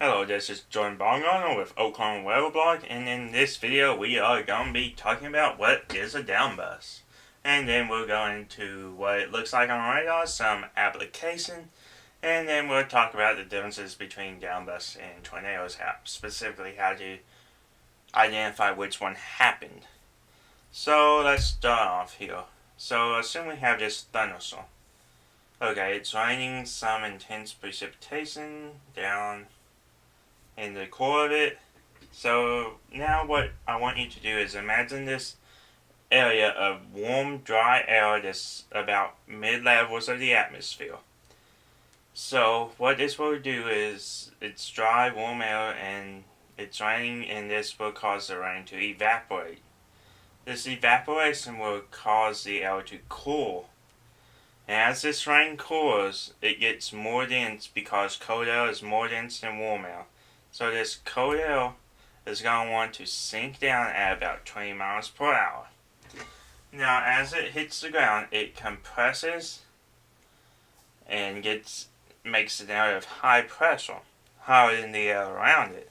Hello, this is Jordan Bongarner with Oklahoma Weather Blog, and in this video we are going to be talking about what is a downburst. And then we're going to what it looks like on radar, some application, and then we'll talk about the differences between downbursts and tornadoes, specifically how to identify which one happened. So let's start off here. So assume we have this thunderstorm. Okay, it's raining some intense precipitation down in the core of it. So now what I want you to do is imagine this area of warm, dry air that's about mid-levels of the atmosphere. So what this will do is it's dry, warm air, and it's raining, and this will cause the rain to evaporate. This evaporation will cause the air to cool. And as this rain cools, it gets more dense because cold air is more dense than warm air. So this cold air is going to want to sink down at about 20 miles per hour. Now as it hits the ground, it compresses and makes an area of high pressure, higher than the air around it.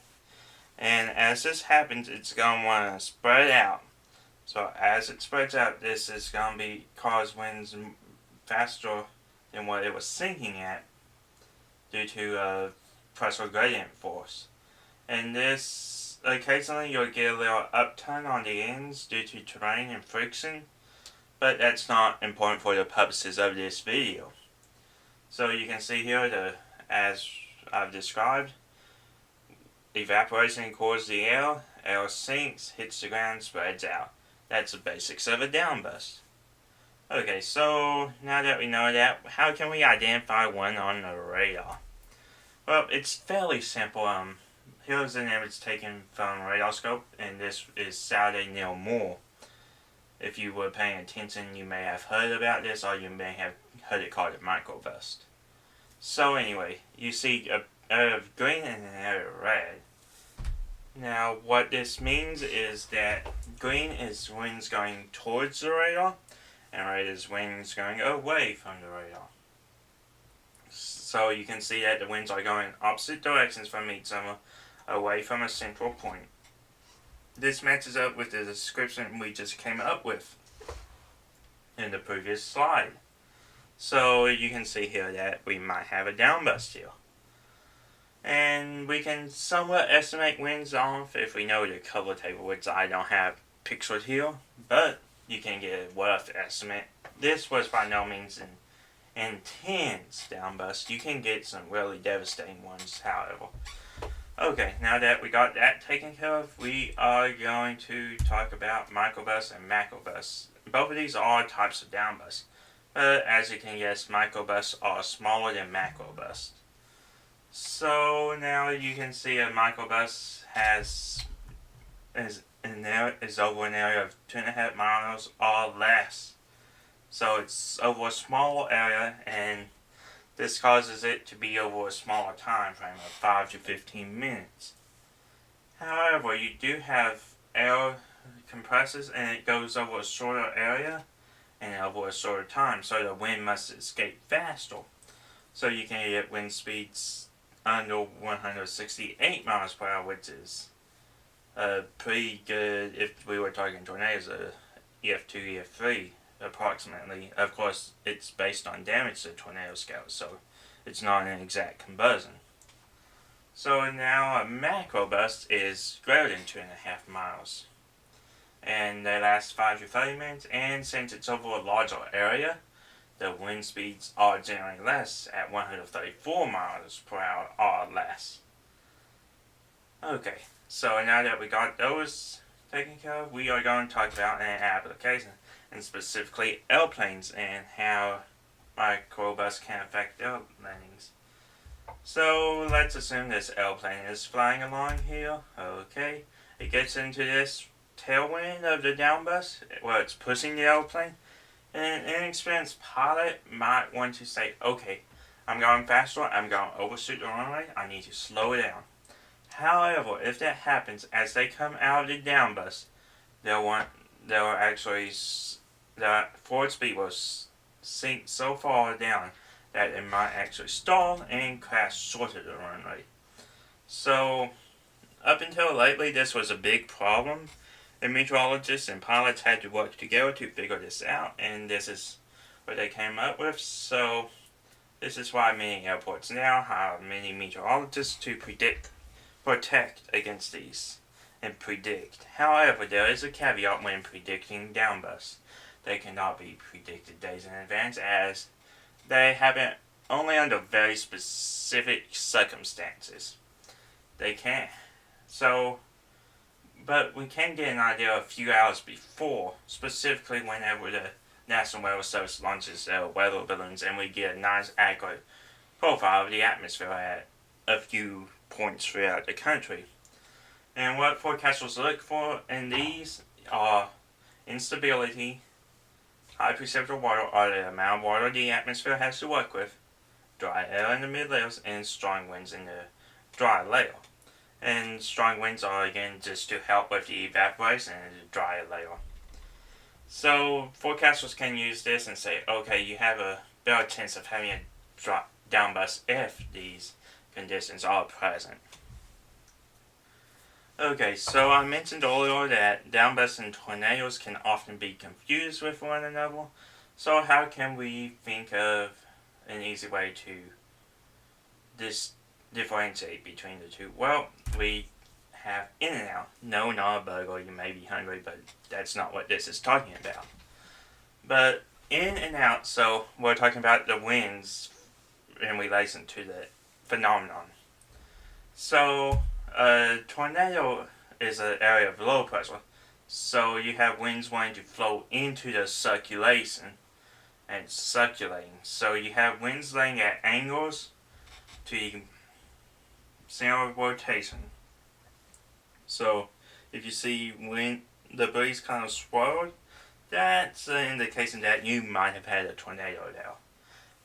And as this happens, it's going to want to spread out. So as it spreads out, this is going to cause winds faster than what it was sinking at due to pressure gradient force. And this, occasionally you'll get a little upturn on the ends due to terrain and friction, but that's not important for the purposes of this video. So you can see here, as I've described, evaporation cools the air, air sinks, hits the ground, spreads out. That's the basics of a downburst. Okay, so now that we know that, how can we identify one on the radar? Well, it's fairly simple. Here's an image taken from a radar scope, and this is Saturday Neil Moore. If you were paying attention, you may have heard about this, or you may have heard it called a microburst. So anyway, you see an area of green and an area of red. Now, what this means is that green is winds going towards the radar, and red is winds going away from the radar. So you can see that the winds are going opposite directions from each other, away from a central point. This matches up with the description we just came up with in the previous slide. So you can see here that we might have a downburst here. And we can somewhat estimate winds off if we know the color table, which I don't have pictured here, but you can get a rough estimate. This was by no means an intense downburst. You can get some really devastating ones, however. Okay, now that we got that taken care of, we are going to talk about microbursts and macrobursts. Both of these are types of downbursts, but as you can guess, microbursts are smaller than macrobursts. So now you can see a microburst is over an area of 2.5 miles or less. So it's over a smaller area, and this causes it to be over a smaller time frame of 5 to 15 minutes. However, you do have air compresses, and it goes over a shorter area and over a shorter time, so the wind must escape faster. So you can get wind speeds under 168 miles per hour, which is pretty good if we were talking tornadoes, EF2, EF3 approximately. Of course, it's based on damage to tornado scale, so it's not an exact conversion. So now a macroburst is greater than 2.5 miles, and they last 5 to 30 minutes, and since it's over a larger area, the wind speeds are generally less at 134 miles per hour or less. Okay, so now that we got those taken care of, we are going to talk about an application, and specifically airplanes and how microbursts can affect their landings. So let's assume this airplane is flying along here. Okay, it gets into this tailwind of the downburst where it's pushing the airplane, and an inexperienced pilot might want to say, okay, I'm going faster, I'm going to overshoot the runway, I need to slow it down. However, if that happens, as they come out of the downburst, the forward speed will sink so far down that it might actually stall and crash short of the runway. So, up until lately, this was a big problem. The meteorologists and pilots had to work together to figure this out, and this is what they came up with. So, this is why many airports now have many meteorologists to protect against these, and predict. However, there is a caveat when predicting downbursts. They cannot be predicted days in advance, as they happen only under very specific circumstances. They can't. So, but we can get an idea a few hours before, specifically whenever the National Weather Service launches their weather balloons, and we get a nice accurate profile of the atmosphere at a few points throughout the country. And what forecasters look for in these are instability, high precipitable water, or the amount of water the atmosphere has to work with, dry air in the mid layers, and strong winds in the dry layer. And strong winds are again just to help with the evaporation in the dry layer. So forecasters can use this and say, okay, you have a better chance of having a downburst if these conditions are present. Okay, so I mentioned earlier that downbursts and tornadoes can often be confused with one another. So how can we think of an easy way to differentiate between the two? Well, we have in and out. No, not a burger. You may be hungry, but that's not what this is talking about. But in and out, so we're talking about the winds in relation to the phenomenon. So a tornado is an area of low pressure. So you have winds wanting to flow into the circulation and circulating. So you have winds laying at angles to the center of rotation. So if you see wind, the breeze kind of swirled, that's an indication that you might have had a tornado there.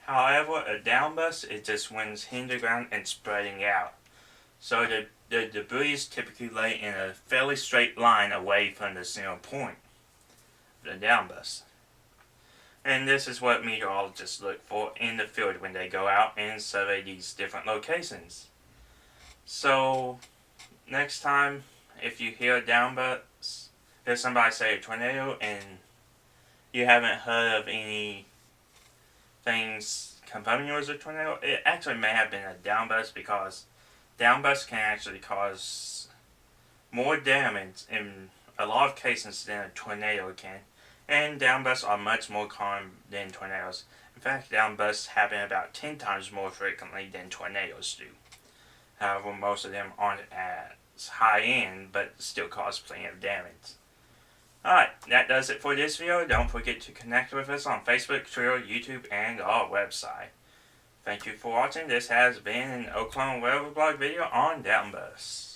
However, a downburst is just winds hitting the ground and spreading out. So the debris typically lay in a fairly straight line away from the center point of the downburst. And this is what meteorologists look for in the field when they go out and survey these different locations. So, next time, if you hear a downburst, hear somebody say a tornado, and you haven't heard of any things confirming it was a tornado, it actually may have been a downburst, because downbursts can actually cause more damage in a lot of cases than a tornado can. And downbursts are much more common than tornadoes. In fact, downbursts happen about 10 times more frequently than tornadoes do. However, most of them aren't as high end, but still cause plenty of damage. Alright, that does it for this video. Don't forget to connect with us on Facebook, Twitter, YouTube, and our website. Thank you for watching. This has been an Oklahoma Weather Blog video on Downbursts.